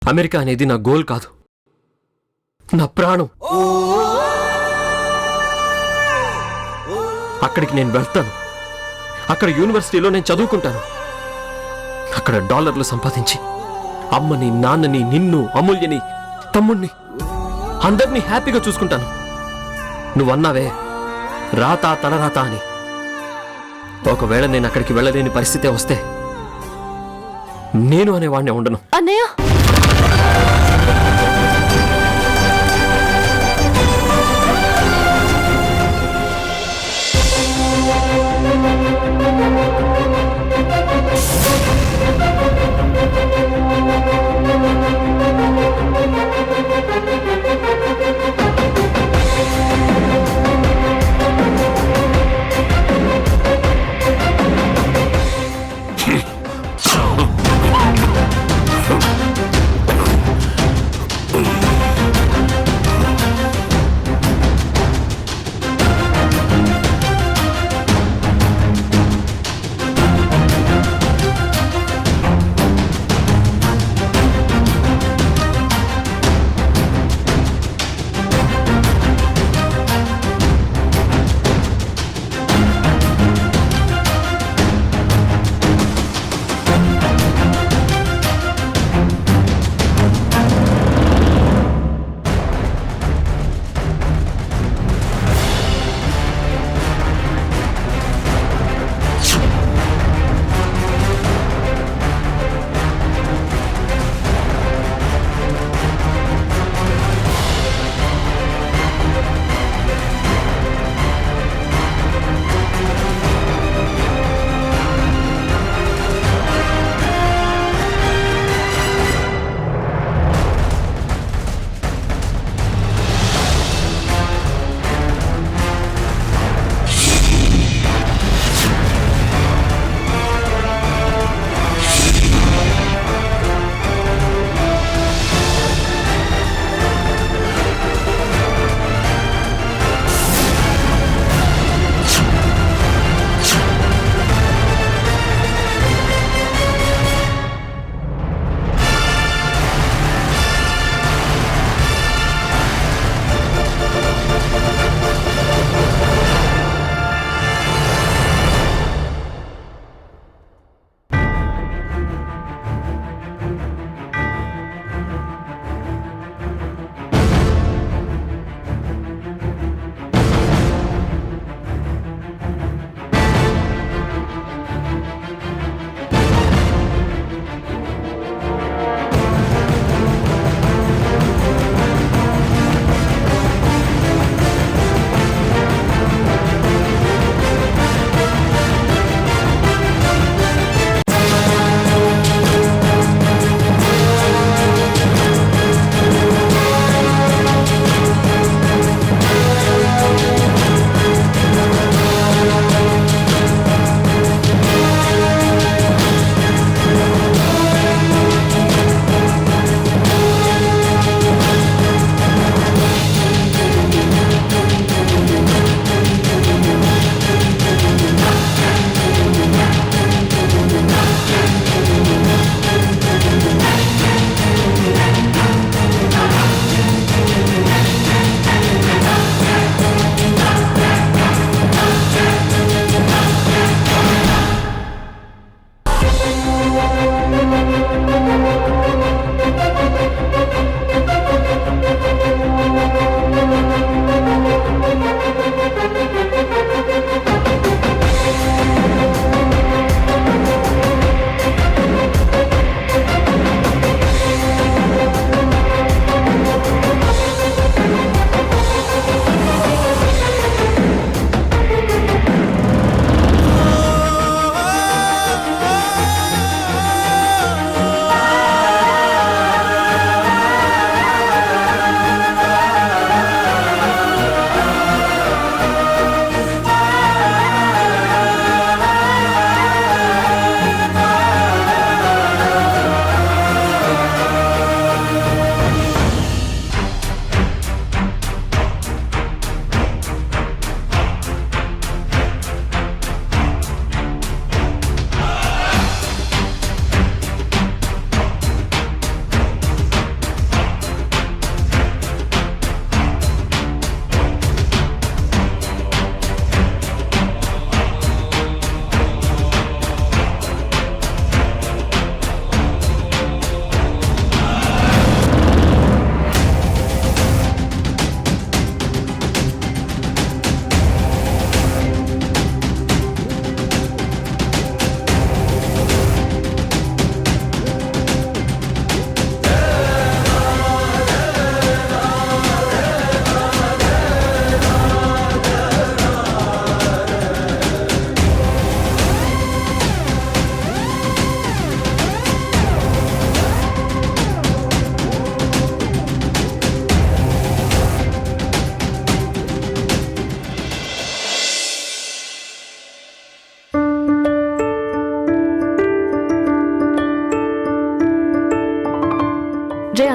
America అనేది నా goal కాదు, నా ప్రాణం. అక్కడికి నేను వెళ్తాను. అక్కడ యూనివర్సిటీలో నేను చదువుకుంటాను. అక్కడ డాలర్లు సంపాదించి అమ్మని, నాన్నని, నిన్ను, అమూల్యని, తమ్ముణ్ణి అందరినీ హ్యాపీగా చూసుకుంటాను. నువ్వన్నావే రాత తలరాత అని. ఒకవేళ నేను అక్కడికి వెళ్ళలేని పరిస్థితే వస్తే నేను అనేవాడినే ఉండను. అన్నయ్య,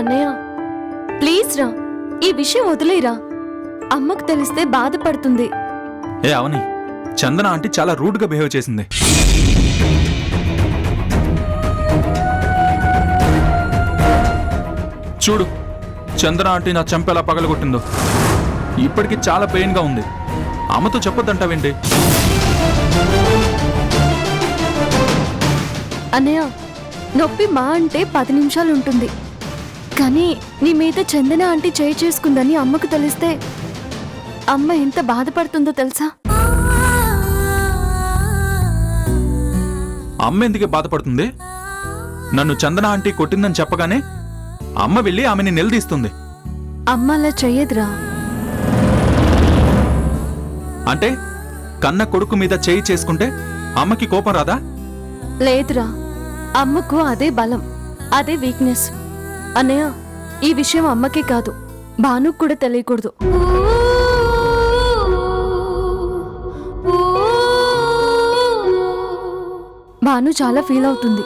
అన్నయ్య ప్లీజ్ రా, ఈ విషయం వదిలేరా. అమ్మకు తెలిస్తే బాధపడుతుంది. ఏ అవని, చందన ఆంటీ చాలా రూడ్గా బిహేవ్ చేసింది. చూడు, చందన ఆంటీ నా చెంప ఎలా పగలగొట్టిందో. ఇప్పటికి చాలా పెయిన్గా ఉంది. అమ్మతో చెప్పొద్దంటావేంటి? అన్నయ్య, నొప్పి మా అంటే 10 నిమిషాలు ఉంటుంది, కానీ నీ మీద చందన ఆంటీ చేయి చేసుకుందని అమ్మకు తెలిస్తే అమ్మ ఎంత బాధపడుతుందో తెలుసా? అమ్మ ఎందుకే బాధపడుతుంది? నన్ను చందన ఆంటీ కొట్టిందని చెప్పగానే అమ్మ వెళ్ళి ఆమెని నిలదీస్తుంది. అమ్మ అలా చెయ్యదురా. అంటే కన్న కొడుకు మీద చేయి చేసుకుంటే అమ్మకి కోపం రాదా? లేదురా, అమ్మకు అదే బలం, అదే వీక్నెస్. అన్నయ్య, ఈ విషయం అమ్మకే కాదు, భానుకు కూడా తెలియకూడదు. భాను చాలా ఫీల్ అవుతుంది.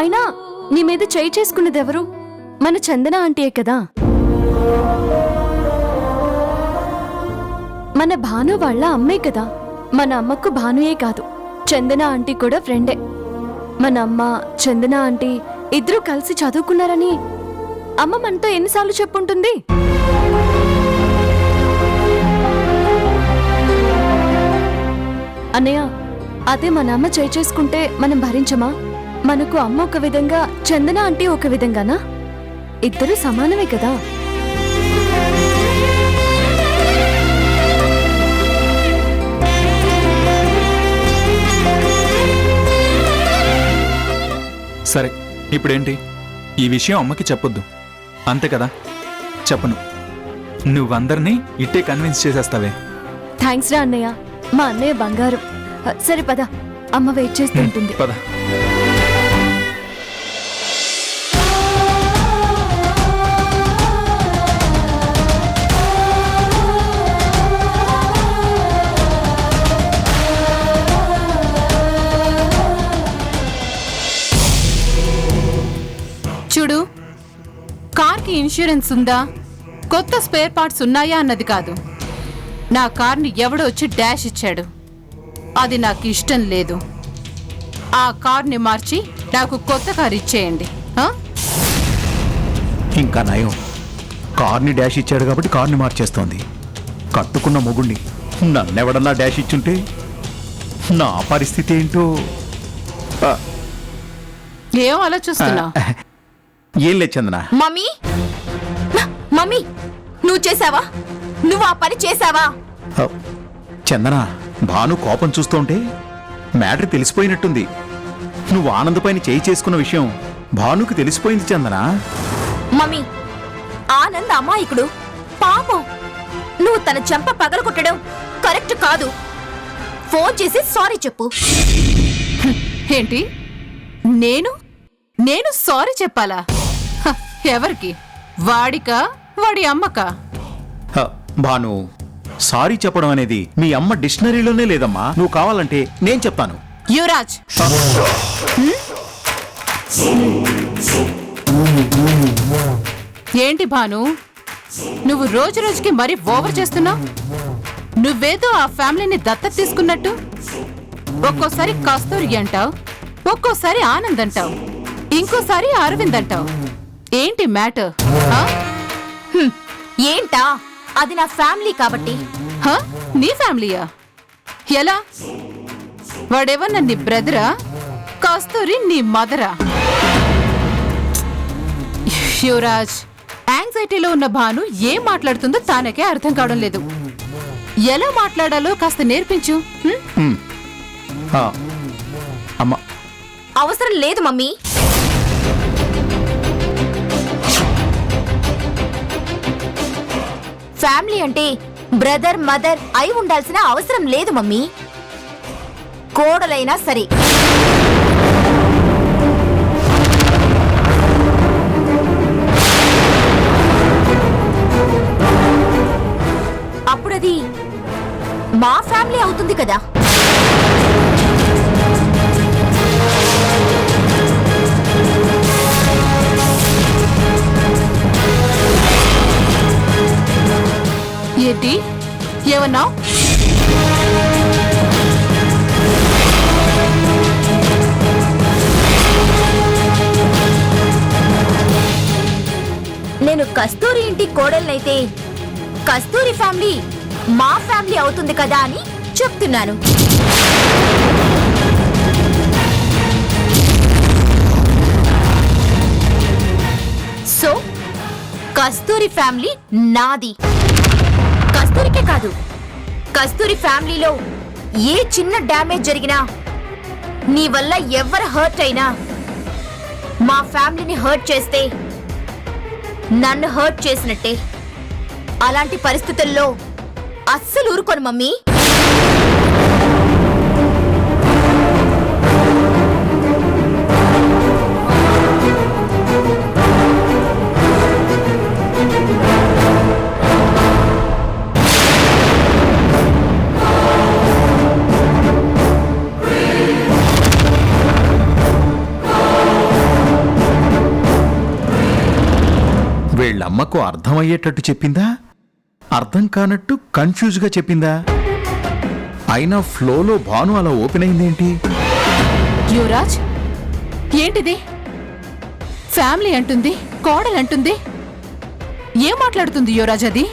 అయినా నీ మీద చేయి చేసుకున్నది ఎవరు? మన చందన ఆంటీయే కదా. మన భాను వాళ్ళ అమ్మే కదా. మన అమ్మకు భానుయే కాదు, చందన ఆంటీ కూడా ఫ్రెండే. మన అమ్మ చందన ఆంటీ ఇద్దరూ కలిసి చదువుకున్నారని అమ్మ మనతో ఎన్నిసార్లు చెప్పుంటుంది? అన్నయ్య, అదే మన అమ్మ చేయి చేసుకుంటే మనం భరించమా? మనకు అమ్మ ఒక విధంగా, చందన ఆంటీ ఒక విధంగానా? ఇద్దరు సమానమే కదా. సరే, ఇప్పుడేంటి? ఈ విషయం అమ్మకి చెప్పొద్దు, అంతే కదా? చెప్పను. నువ్వందరినీ ఇట్టే కన్విన్స్ చేసేస్తావే. థ్యాంక్స్ రా అన్నయ్య, మా అన్నయ్య బంగారం. సరే పద, అమ్మ వెయిట్ చేస్తుంటుంది. పద. చూడు, కార్కి ఇన్సూరెన్స్ ఉందా, కొత్త స్పేర్ పార్ట్స్ ఉన్నాయా అన్నది కాదు. నా కార్ని ఎవడో వచ్చి డాష్ ఇచ్చాడు, అది నాకు ఇష్టం లేదు. ఆ కార్ని మార్చి నాకు కొత్త కార్ ఇచ్చేయండి. ఇంకా నయం, కార్ని డాష్ ఇచ్చాడు కాబట్టి కార్ని మార్చేస్తోంది. కట్టుకున్న మొగుణ్ణి నన్నెవడన్నా డాష్ ఇచ్చుంటే నా పరిస్థితి ఏంటో. ఏం ఆలోచిస్తున్నా? ఏం లేదు చందన. మమ్మీ, మమ్మీ, నువ్వు చేసావా? నువ్వు ఆ పని చేసావా? చందన, భాను కోపం చూస్తుంటే మ్యాటర్ తెలిసిపోయినట్టుంది. నువ్వు ఆనందపైన చేయి చేసుకున్న విషయం భానుకు తెలిసిపోయింది చందన. మమ్మీ, ఆనంద్ అమాయకుడు, పాపం. నువ్వు తన చెంప పగలగొట్టడం కరెక్ట్ కాదు. ఫోన్ చేసి సారీ చెప్పు. ఏంటి? నేను సారీ చెప్పాలా? ఎవరికి? వాడికా, వాడి అమ్మకా? భాను, సారీ చెప్పడం అనేది మీ అమ్మ డిక్షనరీలోనే లేదమ్మా. నువ్వు కావాలంటే నేను చెప్తాను. యువరాజ్, ఏంటి భాను, నువ్వు రోజు రోజుకి మరీ ఓవర్ చేస్తున్నావు. నువ్వేదో ఆ ఫ్యామిలీని దత్తత తీసుకున్నట్టు. ఒక్కోసారి కస్తూరి అంటావు, ఒక్కోసారి ఆనంద్ అంటావు, ఇంకోసారి అరవింద్ అంటావు. ఏంటి మ్యాటర్? ఏంటా? అది నా ఫ్యామిలీ కాబట్టి. నీ ఫ్యామిలీయా? ఎలా? వాడేవన్నా నీ బ్రదరా? కస్తూరి నీ మదరా? యువరాజ్, యాంగ్జైటీలో ఉన్న భాను ఏం మాట్లాడుతుందో తానకే అర్థం కావడం లేదు. ఎలా మాట్లాడాలో కాస్త నేర్పించు. అమ్మా, అవసరం లేదు మమ్మీ. ఫ్యామిలీ అంటే బ్రదర్ మదర్ అయి ఉండాల్సిన అవసరం లేదు మమ్మీ. కోడలైనా సరే. అప్పుడది మా ఫ్యామిలీ అవుతుంది కదా. ఏంటి ఏమన్నావు? నేను కస్తూరి ఇంటి కోడలనైతే కస్తూరి ఫ్యామిలీ మా ఫ్యామిలీ అవుతుంది కదా అని చెప్తున్నాను. సో కస్తూరి ఫ్యామిలీ నాది. కస్తూరికే కాదు, కస్తూరి ఫ్యామిలీలో ఏ చిన్న డ్యామేజ్ జరిగినా, నీ వల్ల ఎవరు హర్ట్ అయినా, మా ఫ్యామిలీని హర్ట్ చేస్తే నన్ను హర్ట్ చేసినట్టే. అలాంటి పరిస్థితుల్లో అస్సలు ఊరుకోను మమ్మీ. వీళ్ళమ్మకు అర్థమయ్యేటట్టు చెప్పిందా, అర్థం కానట్టు కన్ఫ్యూజ్గా చెప్పిందా? అయినా ఫ్లోలో భాను అలా ఓపెన్ అయిందేంటి? యువరాజ్, ఏంటిది? ఫ్యామిలీ అంటుంది, కోడలు అంటుంది. ఏం మాట్లాడుతుంది యువరాజ్ అది?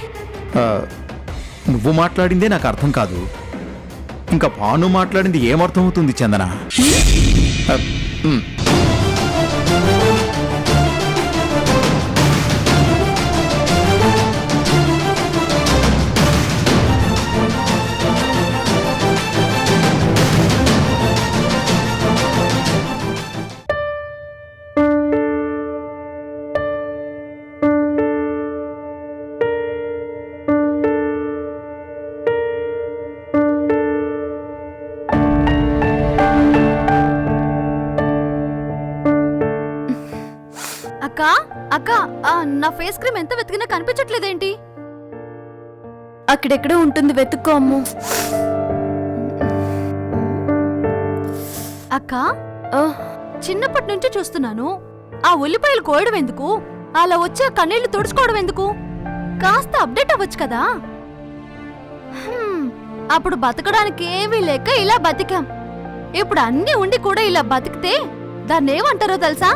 ఆ, నువ్వు మాట్లాడిందే నాకు అర్థం కాదు, ఇంకా భాను మాట్లాడింది ఏమర్థమవుతుంది చందన? ఆ, ఉమ్. అక్క అక్క, నా ఫేస్ క్రీమ్ ఎంత వెతికినా కనిపించట్లేదేంటి? అక్కడెక్కడో ఉంటుంది, వెతుక్కో అమ్ము. అక్క, చిన్నప్పటి నుంచి చూస్తున్నాను, ఆ ఉల్లిపాయలు కోయడం ఎందుకు, అలా వచ్చే కన్నీళ్లు తుడుచుకోవడం ఎందుకు? కాస్త అప్డేట్ అవ్వచ్చు కదా. అప్పుడు బతకడానికి ఏమీ లేక ఇలా బతికాం. ఇప్పుడు అన్నీ ఉండి కూడా ఇలా బతికితే దాన్ని ఏమంటారో తెలుసా?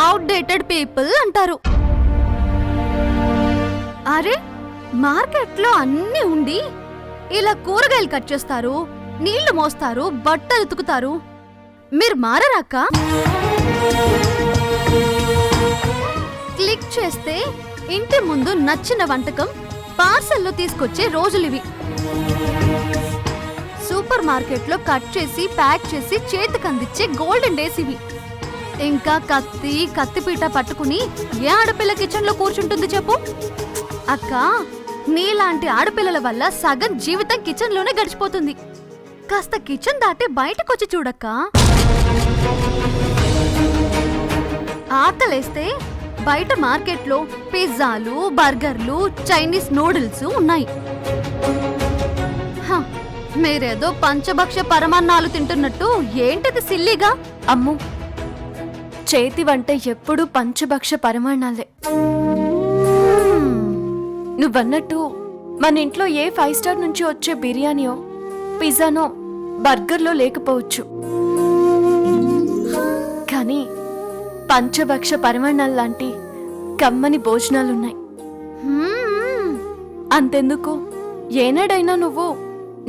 అవుట్డేటెడ్ పీపుల్ అంటారు. అరే, మార్కెట్లో అన్నీ ఉండి ఇలా కూరగాయలు కట్ చేస్తారు, నీళ్లు మోస్తారు, బట్టలు ఉతుకుతారు. మీరు మారరాక? క్లిక్ చేస్తే ఇంటి ముందు నచ్చిన వంటకం పార్సల్లో తీసుకొచ్చే రోజులివి. సూపర్ మార్కెట్లో కట్ చేసి ప్యాక్ చేసి చేతికి అందించే గోల్డెన్ డేస్ ఇవి. ఇంకా కత్తిపీట పట్టుకుని ఏ ఆడపిల్ల కిచెన్ లో కూర్చుంటుంది చెప్పు? అక్క, నీలాంటి ఆడపిల్లల వల్ల సగం జీవితం కిచెన్ లోనే గడిచిపోతుంది. కాస్త కిచెన్ దాటి బయటకొచ్చి చూడక్క. ఆకలేస్తే బయట మార్కెట్లో పిజ్జాలు, బర్గర్లు, చైనీస్ నూడిల్స్ ఉన్నాయి. మీరేదో పంచభక్ష పరమాన్నాలు తింటున్నట్టు ఏంటిది సిల్లీగా? అమ్ము, చేతి వంట ఎప్పుడూ పంచభక్ష పరమాణాలే. నువ్వన్నట్టు మన ఇంట్లో ఏ 5 స్టార్ నుంచి వచ్చే బిర్యానీయో, పిజ్జానో, బర్గర్లో లేకపోవచ్చు, కానీ పంచభక్ష పరమాణాల్లాంటి కమ్మని భోజనాలున్నాయి. అంతెందుకు, ఏనాడైనా నువ్వు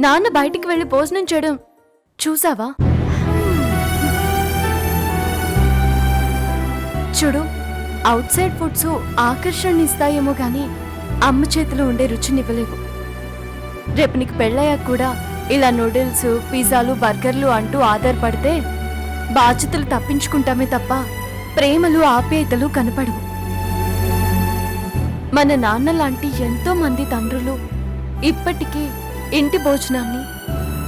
నాన్న బయటికి వెళ్ళి భోజనం చేయడం చూసావా? చూడు, అవుట్ సైడ్ ఫుడ్స్ ఆకర్షణనిస్తాయేమో గాని అమ్మ చేతిలో ఉండే రుచినివ్వలేవు. రేపు నీకు పెళ్ళయ్యాక కూడా ఇలా నూడిల్స్, పిజ్జాలు, బర్గర్లు అంటూ ఆధారపడితే బాధ్యతలు తప్పించుకుంటామే తప్ప ప్రేమలు, ఆప్యాయతలు కనపడవు. మన నాన్న లాంటి ఎంతో మంది తండ్రులు ఇప్పటికీ ఇంటి భోజనాన్ని,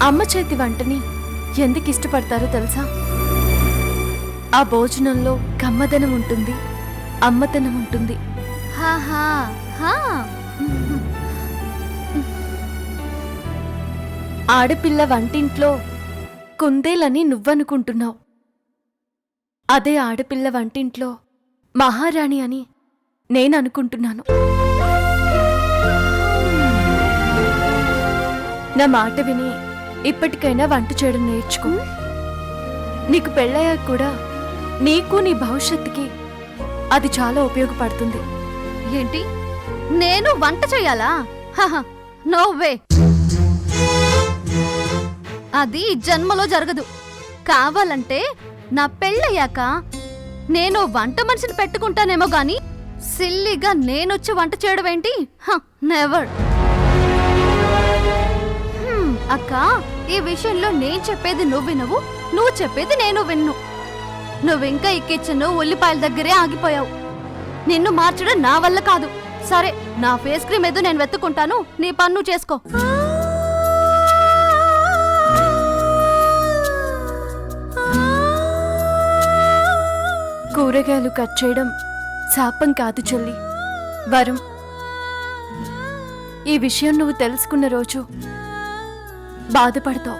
అమ్మ చేతి వంటని ఎందుకు ఇష్టపడతారో తెలుసా? ఆ భోజనంలో కమ్మదనం ఉంటుంది, అమ్మతనం ఉంటుంది. ఆడపిల్ల వంటింట్లో కుందేలని నువ్వనుకుంటున్నావు, అదే ఆడపిల్ల వంటింట్లో మహారాణి అని నేననుకుంటున్నాను. నా మాట విని ఇప్పటికైనా వంట చేయడం నేర్చుకో. నీకు పెళ్ళయ్యాక కూడా నీకు నీ భవిష్యత్తుకి అది చాలా ఉపయోగపడుతుంది. ఏంటి నేను వంట చేయాలా? నో వే, అది ఈ జన్మలో జరగదు. కావాలంటే నా పెళ్ళయ్యాక నేను వంట మనిషిని పెట్టుకుంటానేమో గాని సిల్లిగా నేనొచ్చి వంట చేయడం ఏంటి? నెవర్. అక్క, ఈ విషయంలో నేను చెప్పేది నువ్వు వినవు, నువ్వు చెప్పేది నేను విన్ను. నువ్వింకా ఈ కిచెన్ ఉల్లిపాయల దగ్గరే ఆగిపోయావు. నిన్ను మార్చడం నా వల్ల కాదు. సరే, నా ఫేస్ క్రీమ్ ఏదో నేను వెతుక్కుంటాను, నీ పన్ను చేసుకో. కూరగాయలు కట్ చేయడం శాపం కాదు చెల్లి, వరం. ఈ విషయం నువ్వు తెలుసుకున్న రోజు బాధపడతావు.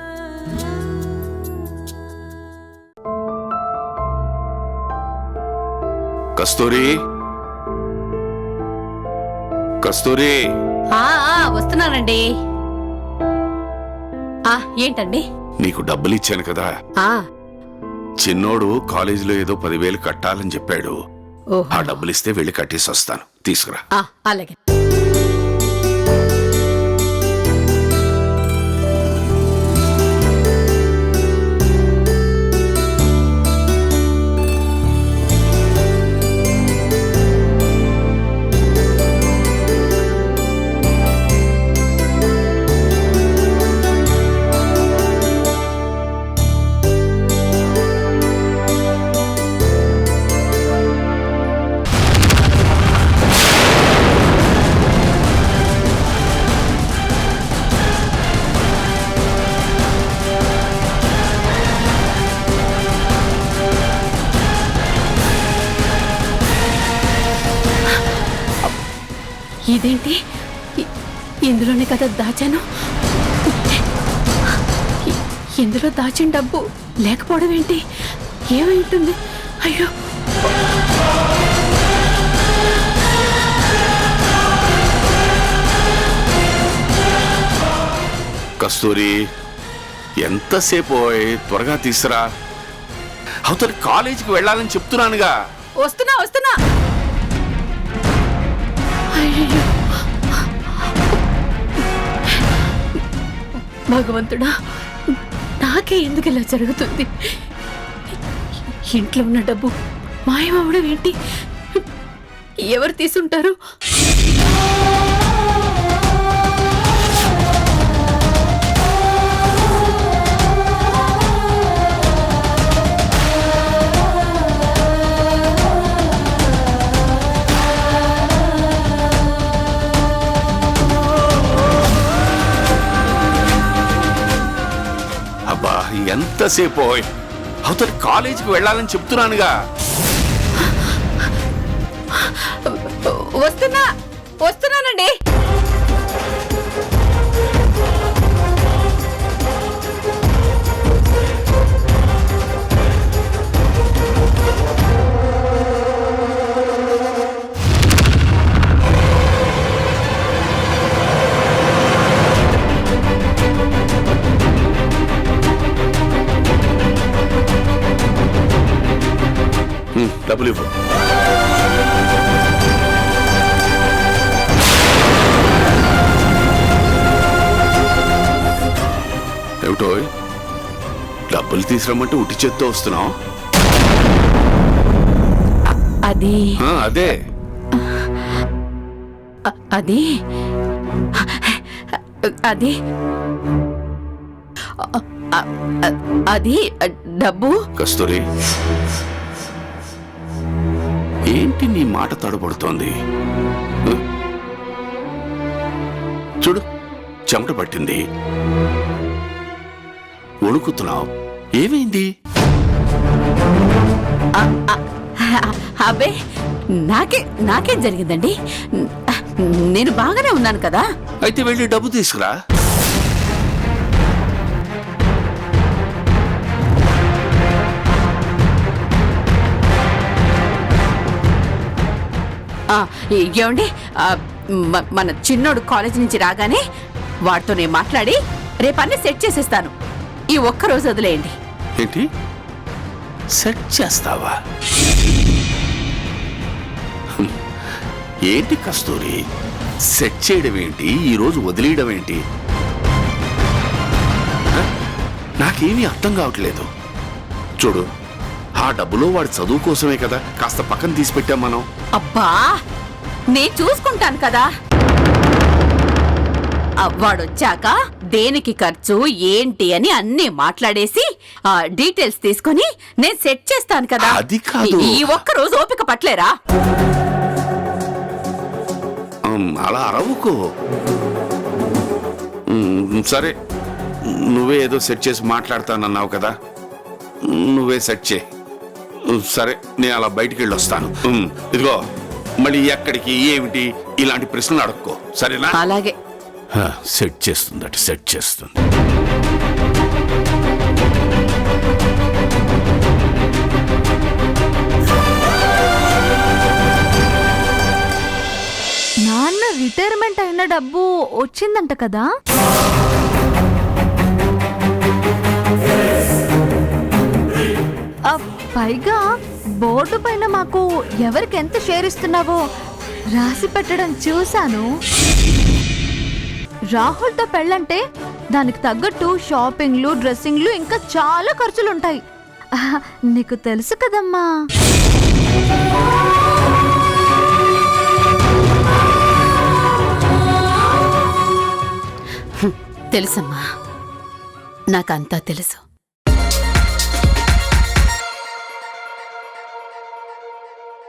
కస్తూరి, కస్తూరి, వస్తున్నానండి. ఏంటండి? నీకు డబ్బులు ఇచ్చాను కదా, చిన్నోడు కాలేజీలో ఏదో 10,000 కట్టాలని చెప్పాడు. ఆ డబ్బులు ఇస్తే వెళ్ళి కట్టేసి వస్తాను, తీసుకురా. అలాగే. ఇదేంటి? ఇందులోనే కదా దాచాను. ఇందులో దాచిన డబ్బు లేకపోవడం ఏంటి? ఏమై ఉంటుంది? అయ్యో, కస్తూరి, ఎంతసేపు త్వరగా తీసురా. అవతల కాలేజీకి వెళ్ళాలని చెప్తున్నానుగా. వస్తున్నా వస్తున్నా. అయ్యో, భగవంతుడా, నాకే ఎందుకు ఇలా జరుగుతుంది? ఇంట్లో ఉన్న డబ్బు మాయమవడం ఏంటి? ఎవరు తీసుంటారు? అబ్బా, ఎంతసేపు అవతల కాలేజీకి వెళ్ళాలని చెప్తున్నానుగా. వస్తున్నానండి. డబ్బులు ఇవ్వు. ఏమిటో డబ్బులు తీసుకురమ్మంటే ఉట్టి చేత్తో వస్తున్నావు? అది అదే అది అది అది డబ్బు. కస్తూరి, ఏంటి నీ మాట తడబడుతోంది? చూడు, చెమట పట్టింది, వణుకుతున్నావు. ఏమైంది? అబ్బే, నాకేం జరిగిందండి? నేను బాగానే ఉన్నాను కదా. అయితే వెళ్ళి డబ్బు తీసుకురా. ఏమండి, మన చిన్నోడు కాలేజీ నుంచి రాగానే వాడితో నేను మాట్లాడి రేపన్నీ సెట్ చేసేస్తాను. ఈ ఒక్క రోజు వదిలేయండి. ఏంటి సెట్ చేస్తావా? ఏంటి కస్తూరి, సెట్ చేయడం ఏంటి, ఈ రోజు వదిలేయడం ఏంటి? నాకేమీ అర్థం కావట్లేదు. చూడు, ఆ డబ్బులో వాడి చదువు కోసమే కదా కాస్త పక్కన తీసి పెట్టాం మనం. అబ్బా, నేను చూసుకుంటాను కదా. వాడొచ్చాక దేనికి ఖర్చు ఏంటి అని అన్నీ మాట్లాడేసి డీటెయిల్స్ తీసుకొని నేను సెట్ చేస్తాను కదా. అది కాదు. ఈ ఒక్క రోజు ఓపిక పట్లేరా? అలా అరవుకో. సరే, నువ్వే ఏదో సెట్ చేసి మాట్లాడతానన్నావు కదా, నువ్వే సెట్ చేయి. సరే, నేను అలా బయటికి వెళ్ళి వస్తాను. ఇదిగో, మళ్ళీ ఎక్కడికి ఏమిటి ఇలాంటి ప్రశ్నలు అడక్కో, సరేనా? అలాగే. సెట్ చేస్తుందట, సెట్ చేస్తుంది. నాన్న రిటైర్మెంట్ అయిన డబ్బు వచ్చిందంట కదా. పైగా బోర్డు పైన మాకు ఎవరికి ఎంత షేర్ ఇస్తున్నావో రాసి పెట్టడం చూశాను. రాహుల్తో పెళ్ళంటే దానికి తగ్గట్టు షాపింగ్లు, డ్రెస్సింగ్లు, ఇంకా చాలా ఖర్చులుంటాయి. నీకు తెలుసు కదమ్మా. తెలుసమ్మా, నాకంతా తెలుసు.